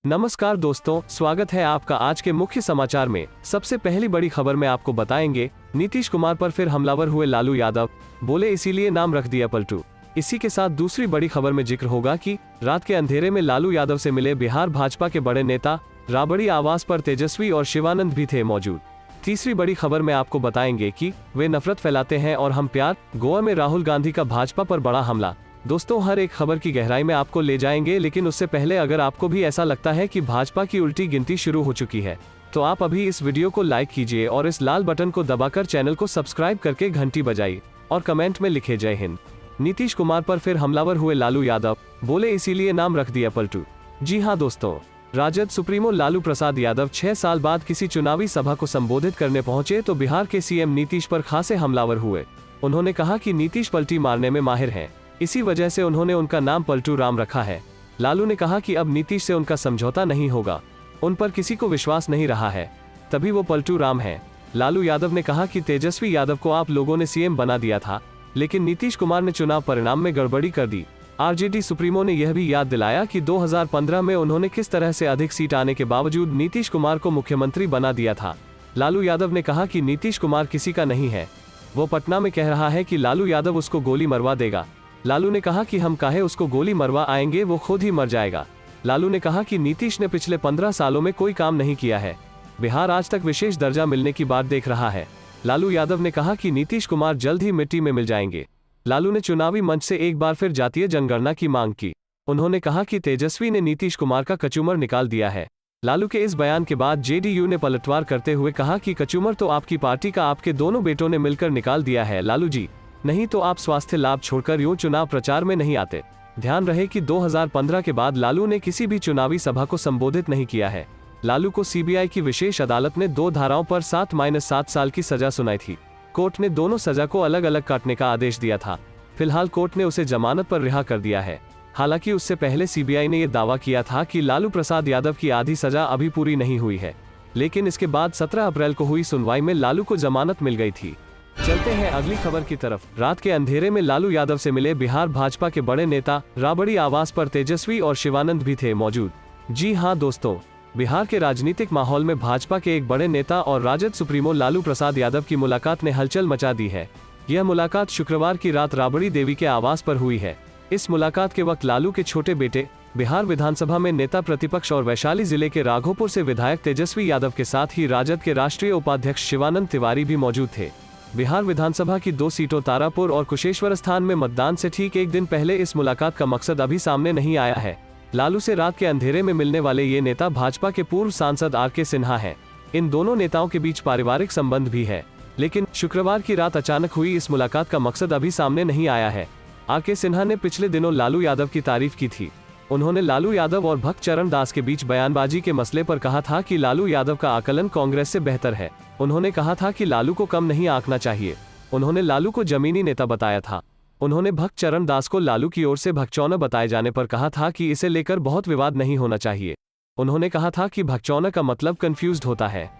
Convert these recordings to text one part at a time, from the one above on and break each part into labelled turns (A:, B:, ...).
A: नमस्कार दोस्तों, स्वागत है आपका आज के मुख्य समाचार में। सबसे पहली बड़ी खबर में आपको बताएंगे, नीतीश कुमार पर फिर हमलावर हुए लालू यादव, बोले इसीलिए नाम रख दिया पलटू। इसी के साथ दूसरी बड़ी खबर में जिक्र होगा कि रात के अंधेरे में लालू यादव से मिले बिहार भाजपा के बड़े नेता, राबड़ी आवास पर तेजस्वी और शिवानंद भी थे मौजूद। तीसरी बड़ी खबर में आपको बताएंगे कि वे नफरत फैलाते हैं और हम प्यार, गोवा में राहुल गांधी का भाजपा पर बड़ा हमला। दोस्तों, हर एक खबर की गहराई में आपको ले जाएंगे, लेकिन उससे पहले अगर आपको भी ऐसा लगता है कि भाजपा की उल्टी गिनती शुरू हो चुकी है, तो आप अभी इस वीडियो को लाइक कीजिए और इस लाल बटन को दबाकर चैनल को सब्सक्राइब करके घंटी बजाइए और कमेंट में लिखे जय हिंद। नीतीश कुमार पर फिर हमलावर हुए लालू यादव, बोले इसीलिए नाम रख दिया पलटू। जी हाँ दोस्तों, राजद सुप्रीमो लालू प्रसाद यादव 6 साल बाद किसी चुनावी सभा को संबोधित करने पहुंचे तो बिहार के सीएम नीतीश पर खासे हमलावर हुए। उन्होंने कहा कि नीतीश पलटी मारने में माहिर हैं, इसी वजह से उन्होंने उनका नाम पलटू राम रखा है। लालू ने कहा कि अब नीतीश से उनका समझौता नहीं होगा, उन पर किसी को विश्वास नहीं रहा है, तभी वो पलटू राम है। लालू यादव ने कहा कि तेजस्वी यादव को आप लोगों ने सीएम बना दिया था, लेकिन नीतीश कुमार ने चुनाव परिणाम में गड़बड़ी कर दी। आरजेडी सुप्रीमो ने यह भी याद दिलाया कि 2015 में उन्होंने किस तरह से अधिक सीट आने के बावजूद नीतीश कुमार को मुख्यमंत्री बना दिया था। लालू यादव ने कहा कि नीतीश कुमार किसी का नहीं है, वो पटना में कह रहा है कि लालू यादव उसको गोली मरवा देगा। लालू ने कहा कि हम काहे उसको गोली मरवा आएंगे, वो खुद ही मर जाएगा। लालू ने कहा कि नीतीश ने पिछले 15 सालों में कोई काम नहीं किया है, बिहार आज तक विशेष दर्जा मिलने की बात देख रहा है। लालू यादव ने कहा कि नीतीश कुमार जल्द ही मिट्टी में मिल जाएंगे। लालू ने चुनावी मंच से एक बार फिर जातीय जनगणना की मांग की। उन्होंने कहा कि तेजस्वी ने नीतीश कुमार का कचूमर निकाल दिया है। लालू के इस बयान के बाद जेडीयू ने पलटवार करते हुए कहा कि कचूमर तो आपकी पार्टी का आपके दोनों बेटों ने मिलकर निकाल दिया है लालू जी, नहीं तो आप स्वास्थ्य लाभ छोड़कर यूं चुनाव प्रचार में नहीं आते। ध्यान रहे कि 2015 के बाद लालू ने किसी भी चुनावी सभा को संबोधित नहीं किया है। लालू को सीबीआई की विशेष अदालत ने 2 धाराओं पर 7-7 साल की सजा सुनाई थी। कोर्ट ने दोनों सजा को अलग अलग काटने का आदेश दिया था। फिलहाल कोर्ट ने उसे जमानत पर रिहा कर दिया है। हालांकि उससे पहले सीबीआई ने यह दावा किया था कि लालू प्रसाद यादव की आधी सजा अभी पूरी नहीं हुई है, लेकिन इसके बाद 17 अप्रैल को हुई सुनवाई में लालू को जमानत मिल गई थी। चलते हैं अगली खबर की तरफ। रात के अंधेरे में लालू यादव से मिले बिहार भाजपा के बड़े नेता, राबड़ी आवास पर तेजस्वी और शिवानंद भी थे मौजूद। जी हां दोस्तों, बिहार के राजनीतिक माहौल में भाजपा के एक बड़े नेता और राजद सुप्रीमो लालू प्रसाद यादव की मुलाकात ने हलचल मचा दी है। यह मुलाकात शुक्रवार की रात राबड़ी देवी के आवास पर हुई है। इस मुलाकात के वक्त लालू के छोटे बेटे, बिहार विधानसभा में नेता प्रतिपक्ष और वैशाली जिले के राघोपुर से विधायक तेजस्वी यादव के साथ ही राजद के राष्ट्रीय उपाध्यक्ष शिवानंद तिवारी भी मौजूद थे। बिहार विधानसभा की 2 सीटों तारापुर और कुशेश्वर स्थान में मतदान से ठीक एक दिन पहले इस मुलाकात का मकसद अभी सामने नहीं आया है। लालू से रात के अंधेरे में मिलने वाले ये नेता भाजपा के पूर्व सांसद आर.के. सिन्हा हैं। इन दोनों नेताओं के बीच पारिवारिक संबंध भी है, लेकिन शुक्रवार की रात अचानक हुई इस मुलाकात का मकसद अभी सामने नहीं आया है। आर.के. सिन्हा ने पिछले दिनों लालू यादव की तारीफ की थी। उन्होंने लालू यादव और भक्त चरण दास के बीच बयानबाजी के मसले पर कहा था कि लालू यादव का आकलन कांग्रेस से बेहतर है। उन्होंने कहा था कि लालू को कम नहीं आंकना चाहिए। उन्होंने लालू को जमीनी नेता बताया था। उन्होंने भक्त चरण दास को लालू की ओर से भगचौना बताए जाने पर कहा था कि इसे लेकर बहुत विवाद नहीं होना चाहिए। उन्होंने कहा था कि भगचौना का मतलब कंफ्यूज्ड होता है।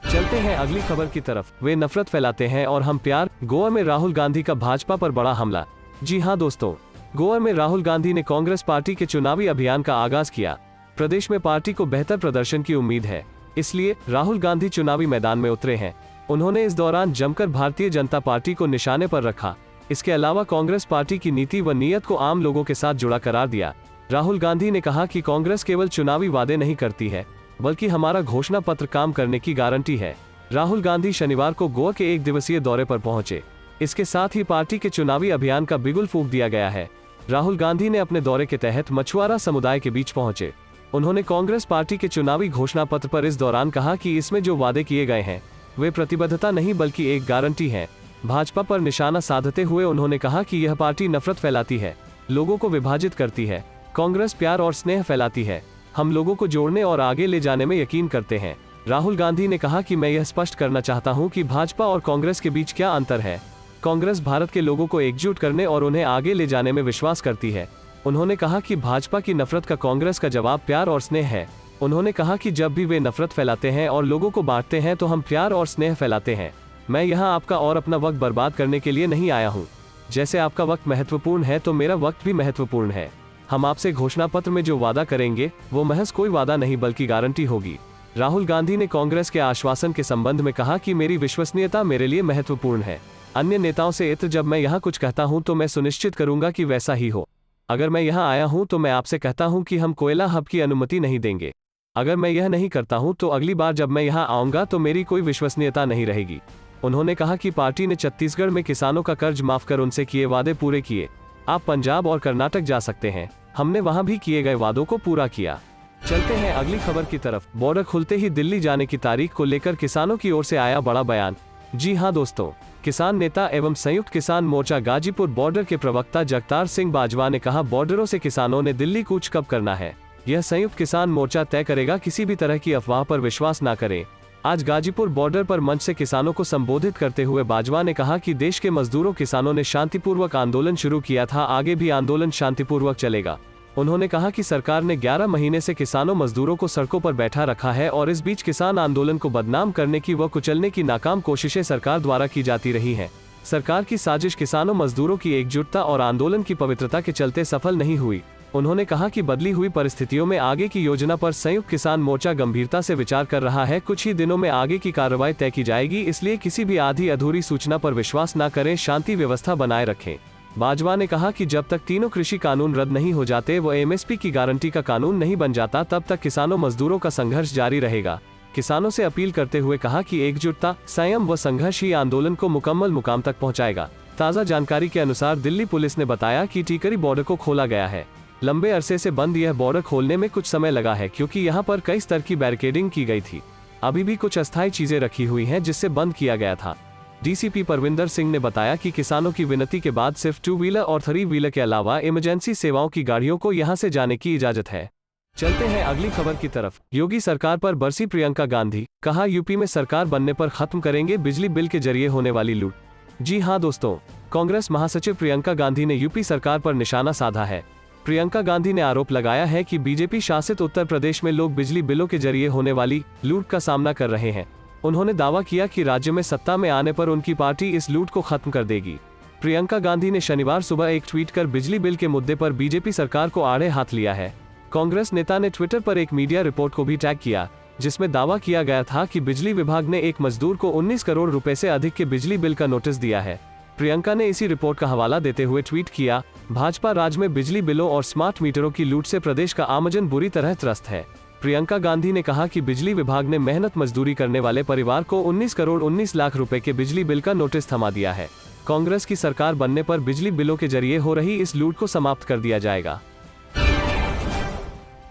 A: चलते हैं अगली खबर की तरफ। वे नफरत फैलाते हैं और हम प्यार, गोवा में राहुल गांधी का भाजपा पर बड़ा हमला। जी हाँ दोस्तों, गोवा में राहुल गांधी ने कांग्रेस पार्टी के चुनावी अभियान का आगाज किया। प्रदेश में पार्टी को बेहतर प्रदर्शन की उम्मीद है, इसलिए राहुल गांधी चुनावी मैदान में उतरे हैं। उन्होंने इस दौरान जमकर भारतीय जनता पार्टी को निशाने पर रखा। इसके अलावा कांग्रेस पार्टी की नीति व नीयत को आम लोगों के साथ जुड़ा करार दिया। राहुल गांधी ने कहा कि कांग्रेस केवल चुनावी वादे नहीं करती है, बल्कि हमारा घोषणा पत्र काम करने की गारंटी है। राहुल गांधी शनिवार को गोवा के 1 दिवसीय दौरे पर पहुंचे। इसके साथ ही पार्टी के चुनावी अभियान का बिगुल फूंक दिया गया है। राहुल गांधी ने अपने दौरे के तहत मछुआरा समुदाय के बीच पहुंचे। उन्होंने कांग्रेस पार्टी के चुनावी घोषणा पत्र पर इस दौरान कहा कि इसमें जो वादे किए गए हैं वे प्रतिबद्धता नहीं बल्कि एक गारंटी है। भाजपा पर निशाना साधते हुए उन्होंने कहा कि यह पार्टी नफरत फैलाती है, लोगों को विभाजित करती है। कांग्रेस प्यार और स्नेह फैलाती है, हम लोगों को जोड़ने और आगे ले जाने में यकीन करते हैं। राहुल गांधी ने कहा कि मैं यह स्पष्ट करना चाहता हूं कि भाजपा और कांग्रेस के बीच क्या अंतर है। कांग्रेस भारत के लोगों को एकजुट करने और उन्हें आगे ले जाने में विश्वास करती है। उन्होंने कहा कि भाजपा की नफरत का कांग्रेस का जवाब प्यार और स्नेह है। उन्होंने कहा कि जब भी वे नफरत फैलाते हैं और लोगों को बांटते हैं तो हम प्यार और स्नेह फैलाते हैं। मैं यहाँ आपका और अपना वक्त बर्बाद करने के लिए नहीं आया हूँ। जैसे आपका वक्त महत्वपूर्ण है तो मेरा वक्त भी महत्वपूर्ण है। हम आपसे घोषणा पत्र में जो वादा करेंगे वो महज कोई वादा नहीं बल्कि गारंटी होगी। राहुल गांधी ने कांग्रेस के आश्वासन के संबंध में कहा कि मेरी विश्वसनीयता मेरे लिए महत्वपूर्ण है। अन्य नेताओं से इत्र जब मैं यहाँ कुछ कहता हूँ तो मैं सुनिश्चित करूंगा कि वैसा ही हो। अगर मैं यहाँ आया हूँ तो मैं आपसे कहता हूँ कि हम कोयला हब की अनुमति नहीं देंगे। अगर मैं यह नहीं करता हूँ तो अगली बार जब मैं यहाँ आऊँगा तो मेरी कोई विश्वसनीयता नहीं रहेगी। उन्होंने कहा कि पार्टी ने छत्तीसगढ़ में किसानों का कर्ज माफ कर उनसे किए वादे पूरे किए। आप पंजाब और कर्नाटक जा सकते हैं, हमने वहाँ भी किए गए वादों को पूरा किया। चलते हैं अगली खबर की तरफ। बॉर्डर खुलते ही दिल्ली जाने की तारीख को लेकर किसानों की ओर से आया बड़ा बयान। जी हां दोस्तों, किसान नेता एवं संयुक्त किसान मोर्चा गाजीपुर बॉर्डर के प्रवक्ता जगतार सिंह बाजवा ने कहा, बॉर्डरों से किसानों ने दिल्ली कूच कब करना है यह संयुक्त किसान मोर्चा तय करेगा, किसी भी तरह की अफवाह पर विश्वास न करें। आज गाजीपुर बॉर्डर पर मंच से किसानों को संबोधित करते हुए बाजवा ने कहा कि देश के मजदूरों किसानों ने शांतिपूर्वक आंदोलन शुरू किया था, आगे भी आंदोलन शांतिपूर्वक चलेगा। उन्होंने कहा कि सरकार ने 11 महीने से किसानों मजदूरों को सड़कों पर बैठा रखा है और इस बीच किसान आंदोलन को बदनाम करने की व कुचलने की नाकाम कोशिशें सरकार द्वारा की जाती रही हैं। सरकार की साजिश किसानों मजदूरों की एकजुटता और आंदोलन की पवित्रता के चलते सफल नहीं हुई। उन्होंने कहा कि बदली हुई परिस्थितियों में आगे की योजना पर संयुक्त किसान मोर्चा गंभीरता से विचार कर रहा है। कुछ ही दिनों में आगे की कार्रवाई तय की जाएगी, इसलिए किसी भी आधी अधूरी सूचना पर विश्वास न करें, शांति व्यवस्था बनाए रखें। बाजवा ने कहा कि जब तक तीनों कृषि कानून रद्द नहीं हो जाते व एमएसपी की गारंटी का कानून नहीं बन जाता तब तक किसानों मजदूरों का संघर्ष जारी रहेगा। किसानों से अपील करते हुए कहा कि एकजुटता, संयम व संघर्ष ही आंदोलन को मुकम्मल मुकाम तक पहुंचाएगा। ताज़ा जानकारी के अनुसार दिल्ली पुलिस ने बताया कि टीकरी बॉर्डर को खोला गया है। लंबे अरसे से बंद यह बॉर्डर खोलने में कुछ समय लगा है क्योंकि यहाँ पर कई स्तर की बैरिकेडिंग की गई थी। अभी भी कुछ अस्थायी चीजें रखी हुई हैं जिससे बंद किया गया था। डीसीपी परविंदर सिंह ने बताया कि किसानों की विनती के बाद सिर्फ 2 व्हीलर और 3 व्हीलर के अलावा इमरजेंसी सेवाओं की गाड़ियों को यहां से जाने की इजाजत है। चलते हैं अगली खबर की तरफ। योगी सरकार पर बरसी प्रियंका गांधी, कहा यूपी में सरकार बनने पर खत्म करेंगे बिजली बिल के जरिए होने वाली लूट। जी हां दोस्तों, कांग्रेस महासचिव प्रियंका गांधी ने यूपी सरकार पर निशाना साधा है। प्रियंका गांधी ने आरोप लगाया है कि बीजेपी शासित उत्तर प्रदेश में लोग बिजली बिलों के जरिए होने वाली लूट का सामना कर रहे हैं। उन्होंने दावा किया कि राज्य में सत्ता में आने पर उनकी पार्टी इस लूट को खत्म कर देगी। प्रियंका गांधी ने शनिवार सुबह एक ट्वीट कर बिजली बिल के मुद्दे पर बीजेपी सरकार को आड़े हाथ लिया है। कांग्रेस नेता ने ट्विटर पर एक मीडिया रिपोर्ट को भी टैग किया जिसमें दावा किया गया था कि बिजली विभाग ने एक मजदूर को 19 करोड़ रुपए से अधिक के बिजली बिल का नोटिस दिया है। प्रियंका ने इसी रिपोर्ट का हवाला देते हुए ट्वीट किया, भाजपा राज में बिजली बिलों और स्मार्ट मीटरों की लूट से प्रदेश का आमजन बुरी तरह त्रस्त है। प्रियंका गांधी ने कहा कि बिजली विभाग ने मेहनत मजदूरी करने वाले परिवार को 19 करोड़ 19 लाख रुपए के बिजली बिल का नोटिस थमा दिया है। कांग्रेस की सरकार बनने पर बिजली बिलों के जरिए हो रही इस लूट को समाप्त कर दिया जाएगा।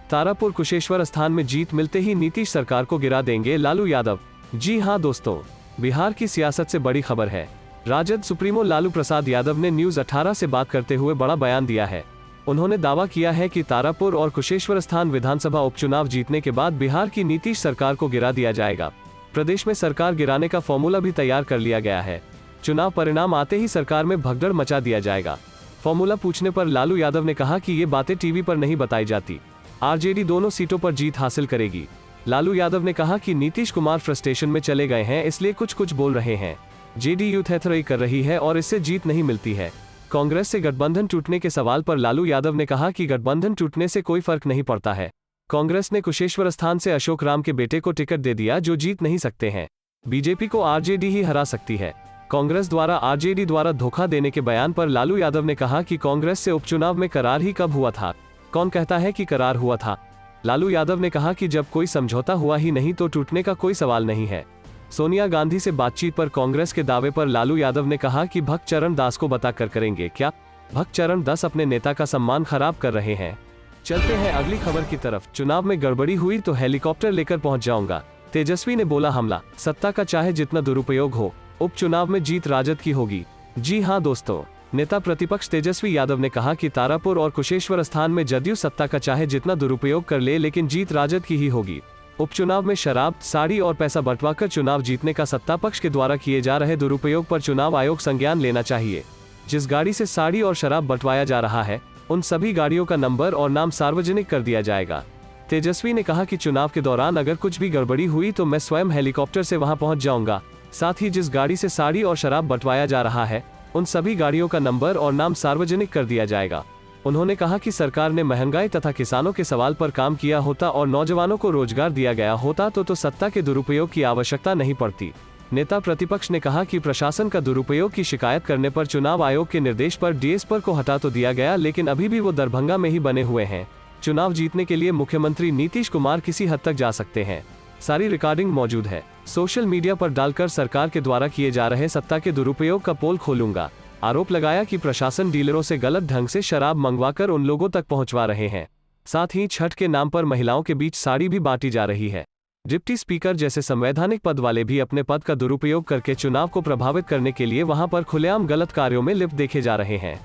A: तारापुर कुशेश्वर स्थान में जीत मिलते ही नीतीश सरकार को गिरा देंगे लालू यादव। जी हां दोस्तों, बिहार की सियासत से बड़ी खबर है। राजद सुप्रीमो लालू प्रसाद यादव ने न्यूज 18 से बात करते हुए बड़ा बयान दिया है। उन्होंने दावा किया है कि तारापुर और कुशेश्वर स्थान विधानसभा उपचुनाव जीतने के बाद बिहार की नीतीश सरकार को गिरा दिया जाएगा। प्रदेश में सरकार गिराने का फॉर्मूला भी तैयार कर लिया गया है। चुनाव परिणाम आते ही सरकार में भगदड़ मचा दिया जाएगा। फॉर्मूला पूछने पर लालू यादव ने कहा कि ये बातें टीवी पर नहीं बताई जाती। आरजेडी दोनों सीटों पर जीत हासिल करेगी। लालू यादव ने कहा कि नीतीश कुमार फ्रस्ट्रेशन में चले गए हैं, इसलिए कुछ बोल रहे हैं। जेडीयू थेथराई कर रही है और इससे जीत नहीं मिलती है। कांग्रेस से गठबंधन टूटने के सवाल पर लालू यादव ने कहा कि गठबंधन टूटने से कोई फर्क नहीं पड़ता है। कांग्रेस ने कुशेश्वर स्थान से अशोक राम के बेटे को टिकट दे दिया जो जीत नहीं सकते हैं। बीजेपी को आरजेडी ही हरा सकती है। कांग्रेस द्वारा आरजेडी द्वारा धोखा देने के बयान पर लालू यादव ने कहा कि कांग्रेस से उपचुनाव में करार ही कब हुआ था, कौन कहता है कि करार हुआ था। लालू यादव ने कहा कि जब कोई समझौता हुआ ही नहीं तो टूटने का कोई सवाल नहीं है। सोनिया गांधी से बातचीत पर कांग्रेस के दावे पर लालू यादव ने कहा कि भक्त चरण दास को बताकर करेंगे क्या। भक्त चरण दास अपने नेता का सम्मान खराब कर रहे हैं। चलते हैं अगली खबर की तरफ। चुनाव में गड़बड़ी हुई तो हेलीकॉप्टर लेकर पहुंच जाऊंगा, तेजस्वी ने बोला हमला। सत्ता का चाहे जितना दुरुपयोग हो, उपचुनाव में जीत राजद की होगी। जी हां दोस्तों, नेता प्रतिपक्ष तेजस्वी यादव ने कहा कि तारापुर और कुशेश्वर स्थान में जदयू सत्ता का चाहे जितना दुरुपयोग कर ले लेकिन जीत राजद की ही होगी। उपचुनाव में शराब, साड़ी और पैसा बंटवाकर चुनाव जीतने का सत्ता पक्ष के द्वारा किए जा रहे दुरुपयोग पर चुनाव आयोग संज्ञान लेना चाहिए। जिस गाड़ी से साड़ी और शराब बंटवाया जा रहा है उन सभी गाड़ियों का नंबर और नाम सार्वजनिक कर दिया जाएगा। तेजस्वी ने कहा कि चुनाव के दौरान अगर कुछ भी गड़बड़ी हुई तो मैं स्वयं हेलीकॉप्टर से वहां पहुंच जाऊंगा। साथ ही जिस गाड़ी से साड़ी और शराब बंटवाया जा रहा है उन सभी गाड़ियों का नंबर और नाम सार्वजनिक कर दिया जाएगा। उन्होंने कहा कि सरकार ने महंगाई तथा किसानों के सवाल पर काम किया होता और नौजवानों को रोजगार दिया गया होता तो सत्ता के दुरुपयोग की आवश्यकता नहीं पड़ती। नेता प्रतिपक्ष ने कहा कि प्रशासन का दुरुपयोग की शिकायत करने पर चुनाव आयोग के निर्देश पर डीएस को हटा तो दिया गया, लेकिन अभी भी वो दरभंगा में ही बने हुए हैं। चुनाव जीतने के लिए मुख्यमंत्री नीतीश कुमार किसी हद तक जा सकते हैं। सारी रिकॉर्डिंग मौजूद है। सोशल मीडिया पर डालकर सरकार के द्वारा किए जा रहे सत्ता के दुरुपयोग का पोल खोलूंगा। आरोप लगाया कि प्रशासन डीलरों से गलत ढंग से शराब मंगवाकर उन लोगों तक पहुंचवा रहे हैं। साथ ही छठ के नाम पर महिलाओं के बीच साड़ी भी बांटी जा रही है। डिप्टी स्पीकर जैसे संवैधानिक पद वाले भी अपने पद का दुरुपयोग करके चुनाव को प्रभावित करने के लिए वहां पर खुलेआम गलत कार्यों में लिप्त देखे जा रहे हैं।